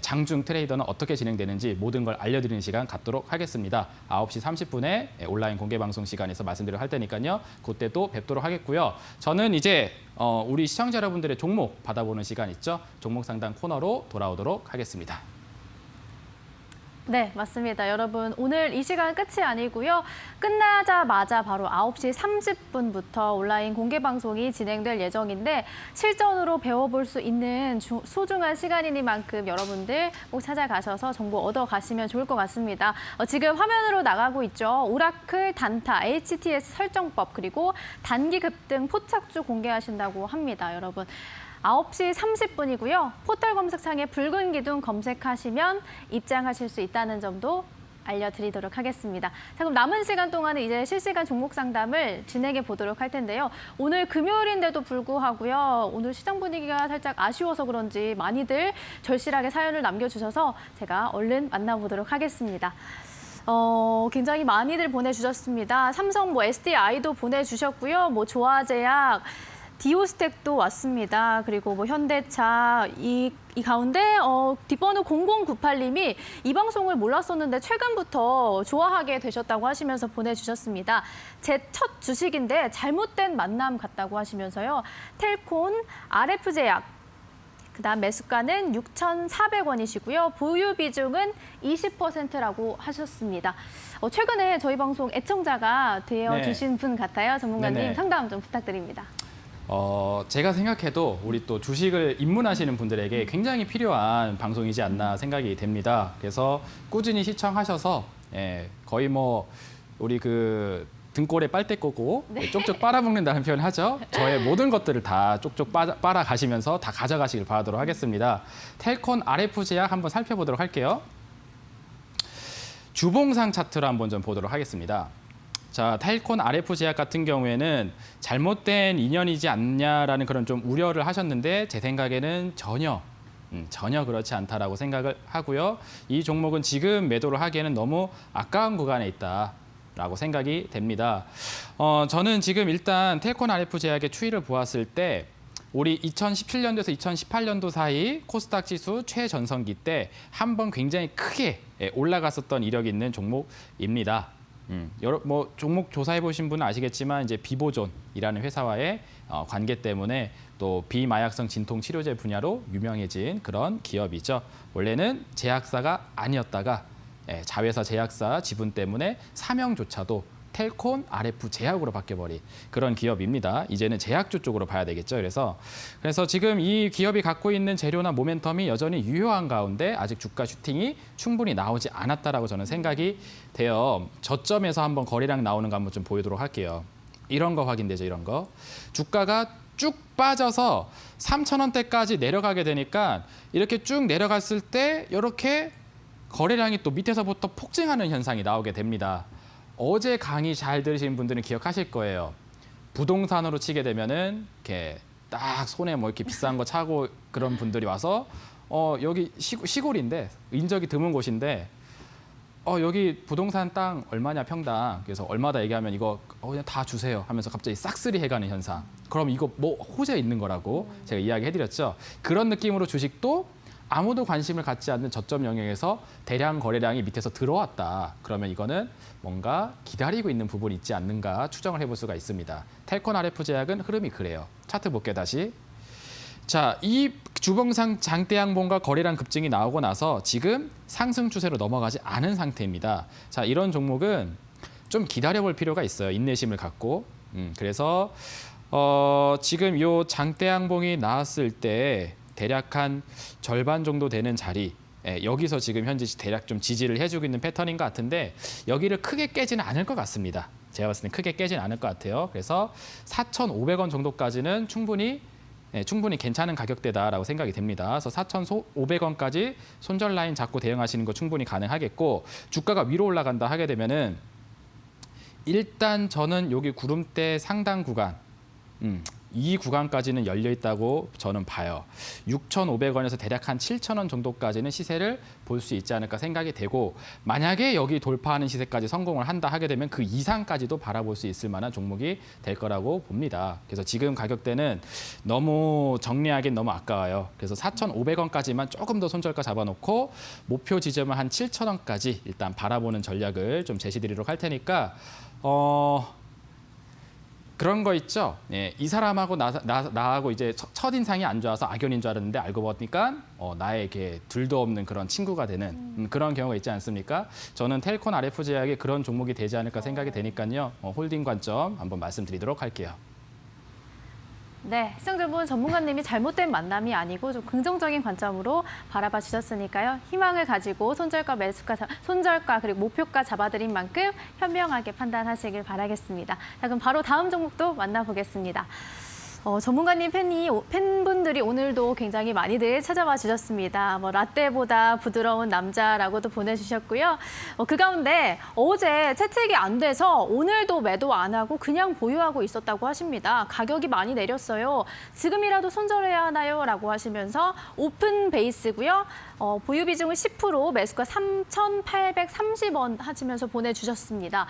장중 트레이더는 어떻게 진행되는지 모든 걸 알려드리는 시간 갖도록 하겠습니다. 9시 30분에 온라인 공개 방송 시간에서 말씀드리도록 할 테니까요. 그때도 뵙도록 하겠고요. 저는 이제 우리 시청자 여러분들의 종목 받아보는 시간 있죠. 종목 상담 코너로 돌아오도록 하겠습니다. 네, 맞습니다. 여러분, 오늘 이 시간 끝이 아니고요. 끝나자마자 바로 9시 30분부터 온라인 공개 방송이 진행될 예정인데 실전으로 배워볼 수 있는 소중한 시간이니만큼 여러분들 꼭 찾아가셔서 정보 얻어가시면 좋을 것 같습니다. 지금 화면으로 나가고 있죠. 오라클, 단타, HTS 설정법 그리고 단기 급등 포착주 공개하신다고 합니다. 여러분. 9시 30분이고요. 포털 검색창에 붉은 기둥 검색하시면 입장하실 수 있다는 점도 알려드리도록 하겠습니다. 자, 그럼 남은 시간 동안은 이제 실시간 종목 상담을 진행해 보도록 할 텐데요. 오늘 금요일인데도 불구하고요. 오늘 시장 분위기가 살짝 아쉬워서 그런지 많이들 절실하게 사연을 남겨주셔서 제가 얼른 만나보도록 하겠습니다. 굉장히 많이들 보내주셨습니다. 삼성 SDI도 보내주셨고요. 조화제약, 디오스텍도 왔습니다. 그리고 현대차 이 가운데 뒷번호 0098님이 이 방송을 몰랐었는데 최근부터 좋아하게 되셨다고 하시면서 보내주셨습니다. 제 첫 주식인데 잘못된 만남 같다고 하시면서요. 텔콘, RF제약, 그다음 매수가는 6,400원이시고요. 보유 비중은 20%라고 하셨습니다. 최근에 저희 방송 애청자가 되어주신 분 같아요. 전문가님 네네. 상담 좀 부탁드립니다. 제가 생각해도 우리 또 주식을 입문하시는 분들에게 굉장히 필요한 방송이지 않나 생각이 됩니다. 그래서 꾸준히 시청하셔서 거의 우리 그 등골에 빨대 꽂고 쪽쪽 빨아먹는다는 표현을 하죠. 저의 모든 것들을 다 쪽쪽 빨아가시면서 다 가져가시길 바라도록 하겠습니다. 텔콘 RF제약 한번 살펴보도록 할게요. 주봉상 차트를 한번 좀 보도록 하겠습니다. 자, 텔콘 RF 제약 같은 경우에는 잘못된 인연이지 않냐라는 그런 좀 우려를 하셨는데 제 생각에는 전혀 그렇지 않다라고 생각을 하고요. 이 종목은 지금 매도를 하기에는 너무 아까운 구간에 있다라고 생각이 됩니다. 저는 지금 일단 텔콘 RF 제약의 추이를 보았을 때 우리 2017년도에서 2018년도 사이 코스닥 지수 최전성기 때 한 번 굉장히 크게 올라갔었던 이력이 있는 종목입니다. 뭐 종목 조사해 보신 분은 아시겠지만 이제 비보존이라는 회사와의 관계 때문에 또 비마약성 진통 치료제 분야로 유명해진 그런 기업이죠. 원래는 제약사가 아니었다가 자회사 제약사 지분 때문에 사명조차도 텔콘 RF 제약으로 바뀌어버린 그런 기업입니다. 이제는 제약주 쪽으로 봐야 되겠죠. 그래서 지금 이 기업이 갖고 있는 재료나 모멘텀이 여전히 유효한 가운데 아직 주가 슈팅이 충분히 나오지 않았다라고 저는 생각이 돼요. 저점에서 한번 거래량 나오는 거 한번 좀 보이도록 할게요. 이런 거 확인되죠. 이런 거. 주가가 쭉 빠져서 3,000원대까지 내려가게 되니까 이렇게 쭉 내려갔을 때 이렇게 거래량이 또 밑에서부터 폭증하는 현상이 나오게 됩니다. 어제 강의 잘 들으신 분들은 기억하실 거예요. 부동산으로 치게 되면은 이렇게 딱 손에 뭐 이렇게 비싼 거 차고 그런 분들이 와서 여기 시골인데 인적이 드문 곳인데 여기 부동산 땅 얼마냐 평당. 그래서 얼마다 얘기하면 이거 그냥 다 주세요 하면서 갑자기 싹쓸이 해가는 현상. 그럼 이거 뭐 호재 있는 거라고 제가 이야기해드렸죠. 그런 느낌으로 주식도 아무도 관심을 갖지 않는 저점 영역에서 대량 거래량이 밑에서 들어왔다. 그러면 이거는 뭔가 기다리고 있는 부분이 있지 않는가 추정을 해볼 수가 있습니다. 텔콘 RF 제약은 흐름이 그래요. 차트 볼게요, 다시. 자, 이 주봉상 장대양봉과 거래량 급증이 나오고 나서 지금 상승 추세로 넘어가지 않은 상태입니다. 자, 이런 종목은 좀 기다려볼 필요가 있어요. 인내심을 갖고. 그래서 지금 이 장대양봉이 나왔을 때 대략 한 절반 정도 되는 자리, 여기서 지금 현재 대략 좀 지지를 해주고 있는 패턴인 것 같은데 여기를 크게 깨지는 않을 것 같습니다. 제가 봤을 때 크게 깨지는 않을 것 같아요. 그래서 4,500원 정도까지는 충분히 괜찮은 가격대다라고 생각이 됩니다. 그래서 4,500원까지 손절 라인 잡고 대응하시는 거 충분히 가능하겠고, 주가가 위로 올라간다 하게 되면은 일단 저는 여기 구름대 상단 구간, 이 구간까지는 열려 있다고 저는 봐요. 6,500원에서 대략 한 7,000원 정도까지는 시세를 볼 수 있지 않을까 생각이 되고, 만약에 여기 돌파하는 시세까지 성공을 한다 하게 되면 그 이상까지도 바라볼 수 있을 만한 종목이 될 거라고 봅니다. 그래서 지금 가격대는 너무 정리하기는 너무 아까워요. 그래서 4,500원까지만 조금 더 손절가 잡아놓고 목표 지점을 한 7,000원까지 일단 바라보는 전략을 좀 제시드리도록 할 테니까 그런 거 있죠. 이 사람하고 나하고 이제 첫인상이 안 좋아서 악연인 줄 알았는데 알고 보니까 나에게 둘도 없는 그런 친구가 되는 그런 경우가 있지 않습니까? 저는 텔콘 RF 제약이 그런 종목이 되지 않을까 생각이 되니까요. 홀딩 관점 한번 말씀드리도록 할게요. 네, 시청자분 전문가님이 잘못된 만남이 아니고 좀 긍정적인 관점으로 바라봐 주셨으니까요. 희망을 가지고 손절가 그리고 목표가 잡아드린 만큼 현명하게 판단하시길 바라겠습니다. 자, 그럼 바로 다음 종목도 만나보겠습니다. 전문가님 팬분들이 오늘도 굉장히 많이들 찾아와 주셨습니다. 라떼보다 부드러운 남자라고도 보내주셨고요. 그 가운데 어제 채택이 안 돼서 오늘도 매도 안 하고 그냥 보유하고 있었다고 하십니다. 가격이 많이 내렸어요. 지금이라도 손절해야 하나요? 라고 하시면서 오픈 베이스고요. 보유 비중은 10%, 매수가 3,830원 하시면서 보내주셨습니다.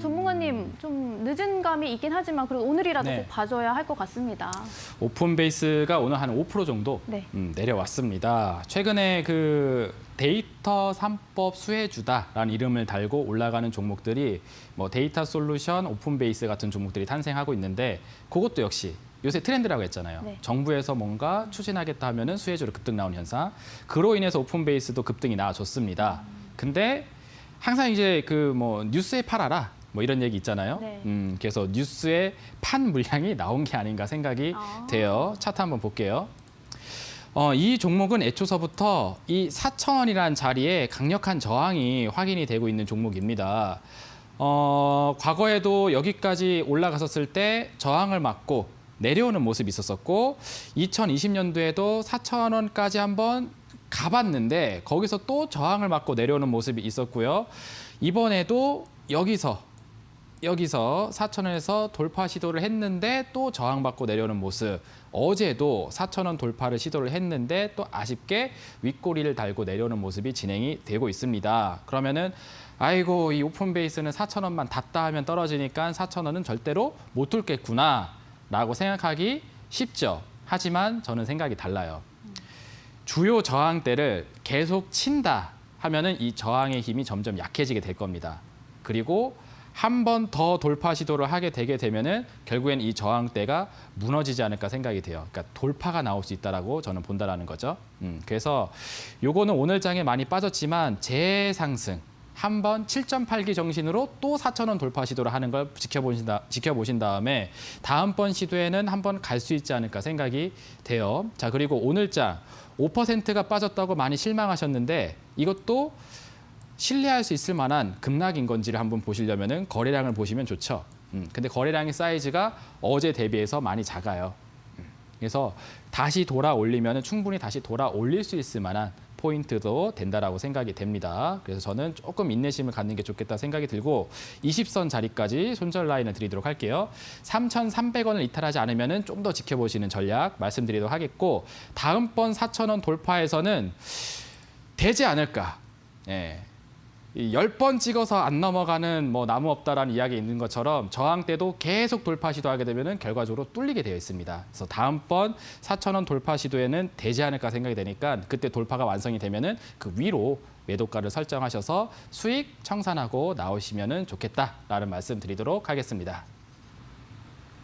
전문가님 좀 늦은 감이 있긴 하지만 그래도 오늘이라도 꼭 봐줘야 할 것 같습니다. 오픈 베이스가 오늘 한 5% 정도 내려왔습니다. 최근에 그 데이터 3법 수혜주다라는 이름을 달고 올라가는 종목들이 뭐 데이터 솔루션, 오픈 베이스 같은 종목들이 탄생하고 있는데 그것도 역시 요새 트렌드라고 했잖아요. 네. 정부에서 뭔가 추진하겠다 하면은 수혜주로 급등 나오는 현상. 그로 인해서 오픈 베이스도 급등이 나와줬습니다. 근데 항상 이제 그 뭐 뉴스에 팔아라 뭐 이런 얘기 있잖아요. 네. 그래서 뉴스에 판 물량이 나온 게 아닌가 생각이 돼요. 차트 한번 볼게요. 이 종목은 애초서부터 이 4,000원이라는 자리에 강력한 저항이 확인이 되고 있는 종목입니다. 과거에도 여기까지 올라갔었을 때 저항을 맞고 내려오는 모습이 있었었고 2020년도에도 4,000원까지 한번 가봤는데 거기서 또 저항을 맞고 내려오는 모습이 있었고요. 이번에도 여기서 여기서 4,000원에서 돌파 시도를 했는데 또 저항받고 내려오는 모습. 어제도 4,000원 돌파를 시도를 했는데 또 아쉽게 윗꼬리를 달고 내려오는 모습이 진행이 되고 있습니다. 그러면은 아이고 이 오픈 베이스는 4,000원만 닿다 하면 떨어지니까 4,000원은 절대로 못 뚫겠구나라고 생각하기 쉽죠. 하지만 저는 생각이 달라요. 주요 저항대를 계속 친다 하면은 이 저항의 힘이 점점 약해지게 될 겁니다. 그리고 한 번 더 돌파 시도를 하게 되게 되면은 결국엔 이 저항대가 무너지지 않을까 생각이 돼요. 그러니까 돌파가 나올 수 있다라고 저는 본다라는 거죠. 그래서 요거는 오늘 장에 많이 빠졌지만 재상승. 한 번 7.8기 정신으로 또 4,000원 돌파 시도를 하는 걸 지켜보신 다음에 다음번 시도에는 한번 갈 수 있지 않을까 생각이 돼요. 자, 그리고 오늘장 5%가 빠졌다고 많이 실망하셨는데 이것도 신뢰할 수 있을 만한 급락인 건지를 한번 보시려면은 거래량을 보시면 좋죠. 근데 거래량의 사이즈가 어제 대비해서 많이 작아요. 그래서 다시 돌아 올리면은 충분히 다시 돌아 올릴 수 있을 만한 포인트도 된다라고 생각이 됩니다. 그래서 저는 조금 인내심을 갖는 게 좋겠다 생각이 들고 20선 자리까지 손절 라인을 드리도록 할게요. 3,300원을 이탈하지 않으면은 좀 더 지켜보시는 전략 말씀드리도록 하겠고 다음번 4,000원 돌파에서는 되지 않을까. 예. 이 10번 찍어서 안 넘어가는 뭐 나무 없다라는 이야기 있는 것처럼 저항 때도 계속 돌파 시도하게 되면은 결과적으로 뚫리게 되어 있습니다. 그래서 다음번 4,000원 돌파 시도에는 되지 않을까 생각이 되니까 그때 돌파가 완성이 되면은 그 위로 매도가를 설정하셔서 수익 청산하고 나오시면은 좋겠다라는 말씀 드리도록 하겠습니다.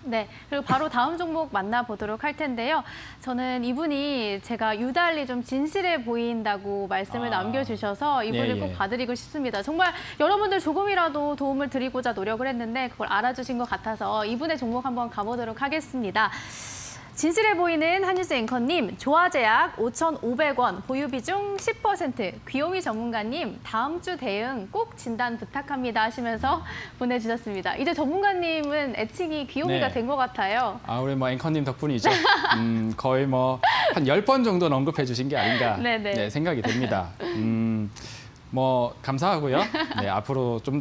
네, 그리고 바로 다음 종목 만나보도록 할 텐데요. 저는 이분이 제가 유달리 좀 진실해 보인다고 말씀을 남겨주셔서 이분을 꼭 봐드리고 싶습니다. 정말 여러분들 조금이라도 도움을 드리고자 노력을 했는데 그걸 알아주신 것 같아서 이분의 종목 한번 가보도록 하겠습니다. 진실해 보이는 한유주 앵커님, 조화제약 5,500원, 보유 비중 10%, 귀요미 전문가님, 다음 주 대응 꼭 진단 부탁합니다 하시면서 보내주셨습니다. 이제 전문가님은 애칭이 귀요미가 된 것 같아요. 아, 우리 뭐 앵커님 덕분이죠. 거의 뭐 한 10번 정도는 언급해 주신 게 아닌가 네, 생각이 됩니다. 뭐 감사하고요. 네, 앞으로 좀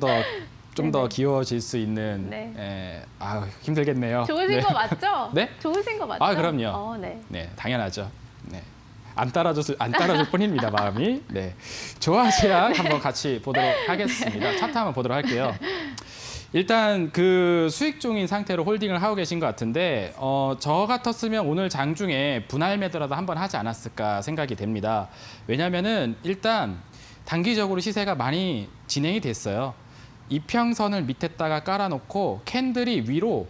더 귀여워질 수 있는 힘들겠네요. 좋으신 거 맞죠? 네? 좋으신 거 맞죠? 아, 그럼요. 네, 당연하죠. 네. 안 따라줄 뿐입니다, 마음이. 네. 조화제약 한번 같이 보도록 하겠습니다. 차트 한번 보도록 할게요. 일단 그 수익 중인 상태로 홀딩을 하고 계신 것 같은데 저 같았으면 오늘 장중에 분할 매도라도 한번 하지 않았을까 생각이 됩니다. 왜냐하면은 일단 단기적으로 시세가 많이 진행이 됐어요. 이평선을 밑에다가 깔아놓고 캔들이 위로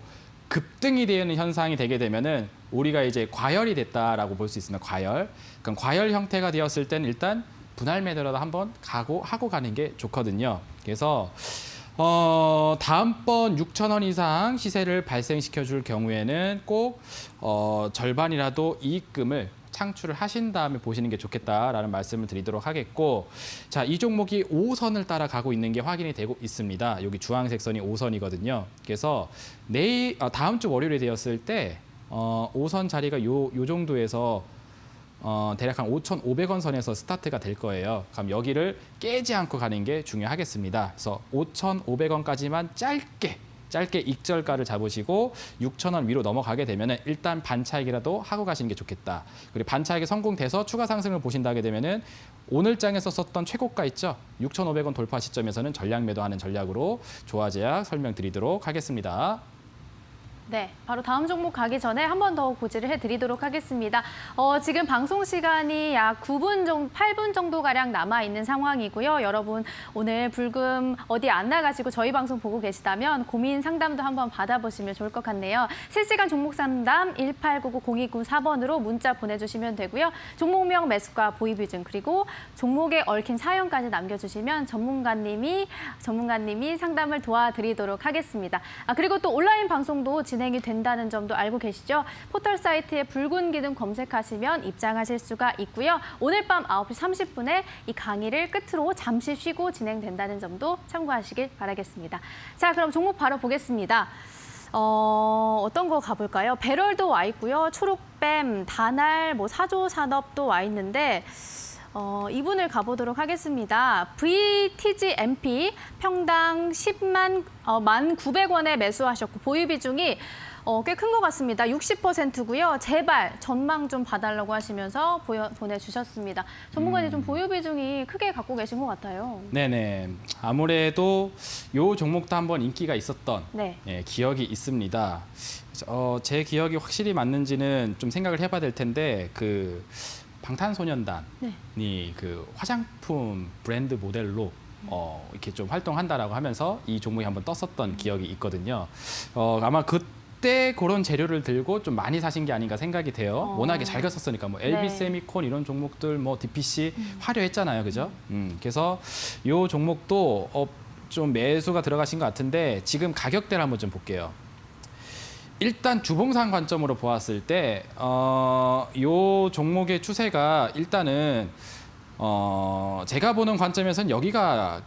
급등이 되는 현상이 되게 되면은 우리가 이제 과열이 됐다라고 볼 수 있습니다. 과열. 그럼 과열 형태가 되었을 때는 일단 분할 매도라도 한번 하고 가는 게 좋거든요. 그래서 다음번 6,000원 이상 시세를 발생시켜 줄 경우에는 꼭 절반이라도 이익금을 창출을 하신 다음에 보시는 게 좋겠다라는 말씀을 드리도록 하겠고, 자, 이 종목이 5선을 따라가고 있는 게 확인이 되고 있습니다. 여기 주황색 선이 5선이거든요. 그래서 다음 주 월요일이 되었을 때 5선 자리가 요 정도에서 대략 한 5,500원 선에서 스타트가 될 거예요. 그럼 여기를 깨지 않고 가는 게 중요하겠습니다. 그래서 5,500원까지만 짧게 익절가를 잡으시고 6,000원 위로 넘어가게 되면 일단 반차익이라도 하고 가시는 게 좋겠다. 그리고 반차익이 성공돼서 추가 상승을 보신다게 되면은 오늘 장에서 썼던 최고가 있죠. 6,500원 돌파 시점에서는 전략 매도하는 전략으로 조화제약 설명드리도록 하겠습니다. 네, 바로 다음 종목 가기 전에 한 번 더 고지를 해드리도록 하겠습니다. 지금 방송 시간이 약 8분 정도가량 남아있는 상황이고요. 여러분 오늘 불금 어디 안 나가시고 저희 방송 보고 계시다면 고민 상담도 한번 받아보시면 좋을 것 같네요. 실시간 종목 상담 189902994번으로 문자 보내주시면 되고요. 종목명, 매수가, 보유 비중, 그리고 종목에 얽힌 사연까지 남겨주시면 전문가님이 상담을 도와드리도록 하겠습니다. 그리고 또 온라인 방송도 진행이 된다는 점도 알고 계시죠? 포털 사이트에 붉은 기둥 검색하시면 입장하실 수가 있고요. 오늘 밤 9시 30분에 이 강의를 끝으로 잠시 쉬고 진행된다는 점도 참고하시길 바라겠습니다. 자, 그럼 종목 바로 보겠습니다. 어떤 거 가볼까요? 배럴도 와 있고요. 초록뱀, 다날, 사조산업도 와 있는데 이분을 가보도록 하겠습니다. VTGMP 평당 19,000원에 매수하셨고 보유 비중이 꽤 큰 것 같습니다. 60%고요. 제발 전망 좀 봐달라고 하시면서 보내주셨습니다. 전문가님 좀 보유 비중이 크게 갖고 계신 것 같아요. 네네. 아무래도 요 종목도 한번 인기가 있었던 네. 기억이 있습니다. 제 기억이 확실히 맞는지는 좀 생각을 해봐야 될 텐데 그 방탄소년단이 네. 그 화장품 브랜드 모델로 이렇게 좀 활동한다라고 하면서 이 종목이 한번 떴었던 기억이 있거든요. 아마 그때 그런 재료를 들고 좀 많이 사신 게 아닌가 생각이 돼요. 워낙에 잘 갔었으니까 뭐 LB 네. 세미콘 이런 종목들 뭐 DPC 화려했잖아요, 그죠? 그래서 이 종목도 좀 매수가 들어가신 것 같은데 지금 가격대를 한번 좀 볼게요. 일단 주봉상 관점으로 보았을 때, 요 종목의 추세가 일단은, 제가 보는 관점에서는 여기가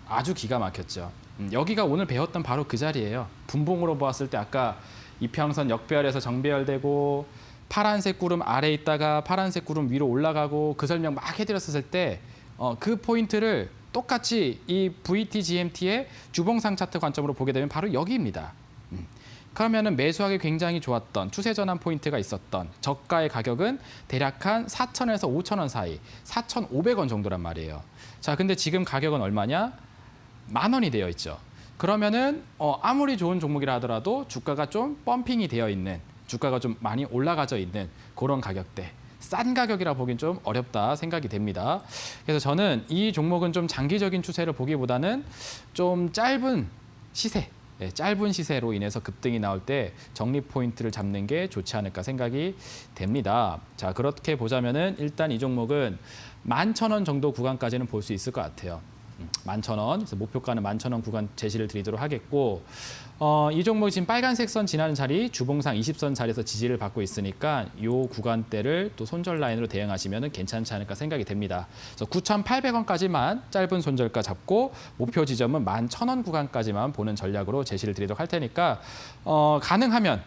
아주 기가 막혔죠. 여기가 오늘 배웠던 바로 그 자리예요. 분봉으로 보았을 때 아까 이평선 역배열에서 정배열되고 파란색 구름 아래에 있다가 파란색 구름 위로 올라가고 그 설명 막 해드렸을 때, 그 포인트를 똑같이 이 VTGMT의 주봉상 차트 관점으로 보게 되면 바로 여기입니다. 그러면은 매수하기 굉장히 좋았던 추세 전환 포인트가 있었던 저가의 가격은 대략 한 4,000원에서 5,000원 사이, 4,500원 정도란 말이에요. 자, 근데 지금 가격은 얼마냐? 10,000원이 되어 있죠. 그러면은 아무리 좋은 종목이라 하더라도 주가가 좀 펌핑이 되어 있는, 주가가 좀 많이 올라가져 있는 그런 가격대. 싼 가격이라 보긴 좀 어렵다 생각이 됩니다. 그래서 저는 이 종목은 좀 장기적인 추세를 보기보다는 좀 짧은 시세, 짧은 시세로 인해서 급등이 나올 때 적립 포인트를 잡는 게 좋지 않을까 생각이 됩니다. 자, 그렇게 보자면은 일단 이 종목은 11,000원 정도 구간까지는 볼 수 있을 것 같아요. 11,000원, 그래서 목표가는 11,000원 구간 제시를 드리도록 하겠고, 이 종목이 지금 빨간색 선 지나는 자리, 주봉상 20선 자리에서 지지를 받고 있으니까 이 구간대를 또 손절 라인으로 대응하시면 괜찮지 않을까 생각이 됩니다. 그래서 9,800원까지만 짧은 손절가 잡고 목표 지점은 11,000원 구간까지만 보는 전략으로 제시를 드리도록 할 테니까 가능하면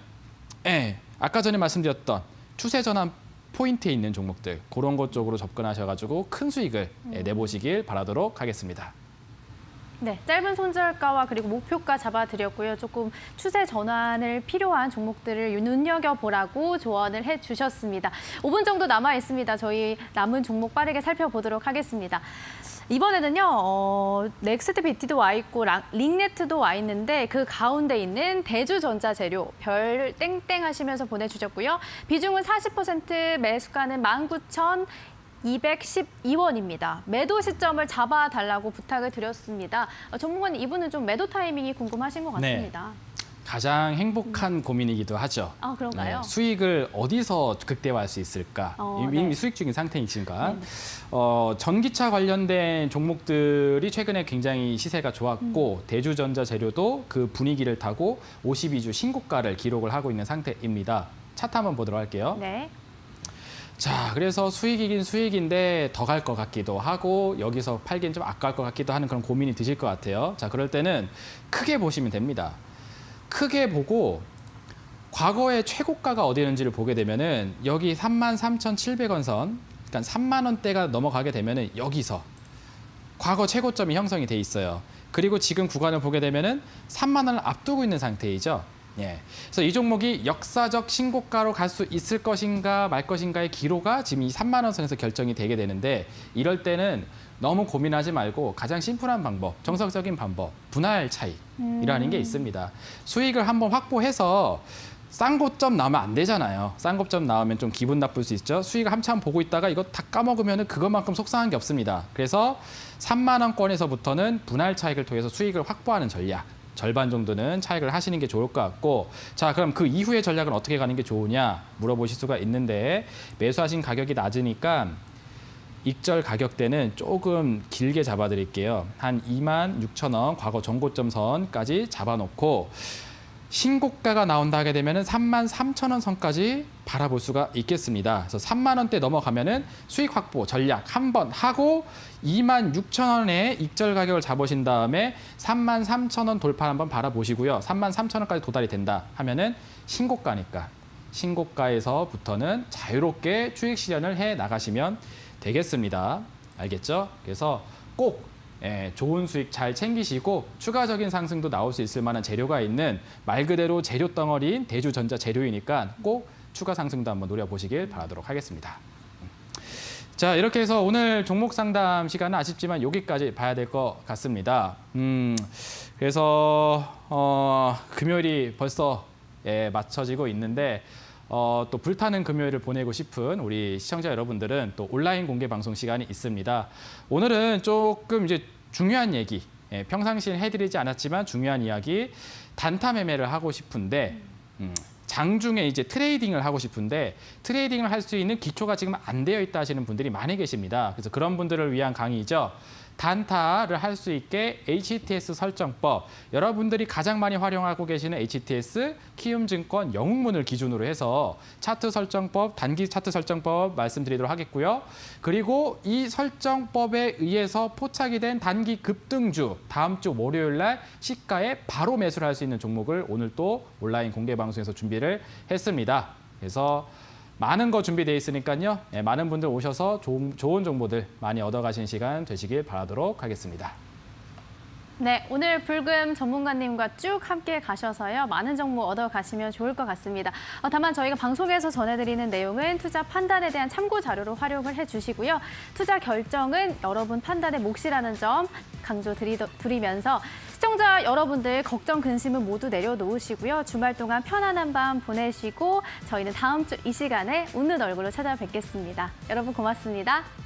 아까 전에 말씀드렸던 추세 전환 포인트에 있는 종목들 그런 것 쪽으로 접근하셔가지고 큰 수익을 내보시길 바라도록 하겠습니다. 네, 짧은 손절가와 그리고 목표가 잡아드렸고요. 조금 추세 전환을 필요한 종목들을 눈여겨보라고 조언을 해주셨습니다. 5분 정도 남아 있습니다. 저희 남은 종목 빠르게 살펴보도록 하겠습니다. 이번에는요, 넥스트 비티도 와 있고 링네트도 와 있는데 그 가운데 있는 대주전자재료 별 땡땡 하시면서 보내주셨고요. 비중은 40%, 매수가는 19,212원입니다. 매도 시점을 잡아달라고 부탁을 드렸습니다. 전문가님, 이분은 좀 매도 타이밍이 궁금하신 것 같습니다. 네. 가장 행복한 고민이기도 하죠. 아, 그런가요? 수익을 어디서 극대화할 수 있을까? 이미 네. 수익 중인 상태이니까. 네. 전기차 관련된 종목들이 최근에 굉장히 시세가 좋았고 대주전자 재료도 그 분위기를 타고 52주 신고가를 기록을 하고 있는 상태입니다. 차트 한번 보도록 할게요. 네. 자, 그래서 수익이긴 수익인데 더 갈 것 같기도 하고 여기서 팔긴 좀 아까울 것 같기도 하는 그런 고민이 드실 것 같아요. 자, 그럴 때는 크게 보시면 됩니다. 크게 보고 과거의 최고가가 어디였는지를 보게 되면은 여기 33,700원 선, 그러니까 3만 원대가 넘어가게 되면은 여기서 과거 최고점이 형성이 돼 있어요. 그리고 지금 구간을 보게 되면은 3만 원을 앞두고 있는 상태이죠. 그래서 이 종목이 역사적 신고가로 갈 수 있을 것인가 말 것인가의 기로가 지금 이 3만 원 선에서 결정이 되게 되는데 이럴 때는 너무 고민하지 말고 가장 심플한 방법, 정석적인 방법, 분할 차익이라는 게 있습니다. 수익을 한번 확보해서 싼 고점 나오면 안 되잖아요. 싼 고점 나오면 좀 기분 나쁠 수 있죠. 수익을 한참 보고 있다가 이거 다 까먹으면 그것만큼 속상한 게 없습니다. 그래서 3만 원권에서부터는 분할 차익을 통해서 수익을 확보하는 전략. 절반 정도는 차익을 하시는 게 좋을 것 같고, 자, 그럼 그 이후의 전략은 어떻게 가는 게 좋으냐 물어보실 수가 있는데 매수하신 가격이 낮으니까 익절 가격대는 조금 길게 잡아드릴게요. 한 26,000원 과거 전고점 선까지 잡아놓고 신고가가 나온다 하게 되면 33,000원 선까지 바라볼 수가 있겠습니다. 그래서 3만 원대 넘어가면은 수익 확보 전략 한번 하고 26,000원에 익절 가격을 잡으신 다음에 33,000원 돌파 한번 바라보시고요. 33,000원까지 도달이 된다 하면은 신고가니까 신고가에서부터는 자유롭게 추익 실현을 해 나가시면 되겠습니다. 알겠죠? 그래서 꼭 좋은 수익 잘 챙기시고 추가적인 상승도 나올 수 있을 만한 재료가 있는 말 그대로 재료 덩어리인 대주전자 재료이니까 꼭 추가 상승도 한번 노려보시길 바라도록 하겠습니다. 자, 이렇게 해서 오늘 종목 상담 시간은 아쉽지만 여기까지 봐야 될 것 같습니다. 그래서 금요일이 벌써 맞춰지고 있는데 또 불타는 금요일을 보내고 싶은 우리 시청자 여러분들은 또 온라인 공개 방송 시간이 있습니다. 오늘은 조금 이제 중요한 얘기, 평상시엔 해드리지 않았지만 중요한 이야기, 단타 매매를 하고 싶은데 장중에 이제 트레이딩을 하고 싶은데 트레이딩을 할 수 있는 기초가 지금 안 되어 있다 하시는 분들이 많이 계십니다. 그래서 그런 분들을 위한 강의죠. 단타를 할 수 있게 HTS 설정법, 여러분들이 가장 많이 활용하고 계시는 HTS, 키움증권 영웅문을 기준으로 해서 차트 설정법, 단기 차트 설정법 말씀드리도록 하겠고요. 그리고 이 설정법에 의해서 포착이 된 단기 급등주, 다음 주 월요일 날 시가에 바로 매수를 할 수 있는 종목을 오늘 또 온라인 공개 방송에서 준비를 했습니다. 그래서 많은 거 준비되어 있으니까요. 많은 분들 오셔서 좋은 정보들 많이 얻어가시는 시간 되시길 바라도록 하겠습니다. 네, 오늘 불금 전문가님과 쭉 함께 가셔서요. 많은 정보 얻어가시면 좋을 것 같습니다. 다만 저희가 방송에서 전해드리는 내용은 투자 판단에 대한 참고 자료로 활용을 해주시고요. 투자 결정은 여러분 판단의 몫이라는 점 강조드리면서 시청자 여러분들 걱정, 근심은 모두 내려놓으시고요. 주말 동안 편안한 밤 보내시고 저희는 다음 주 이 시간에 웃는 얼굴로 찾아뵙겠습니다. 여러분 고맙습니다.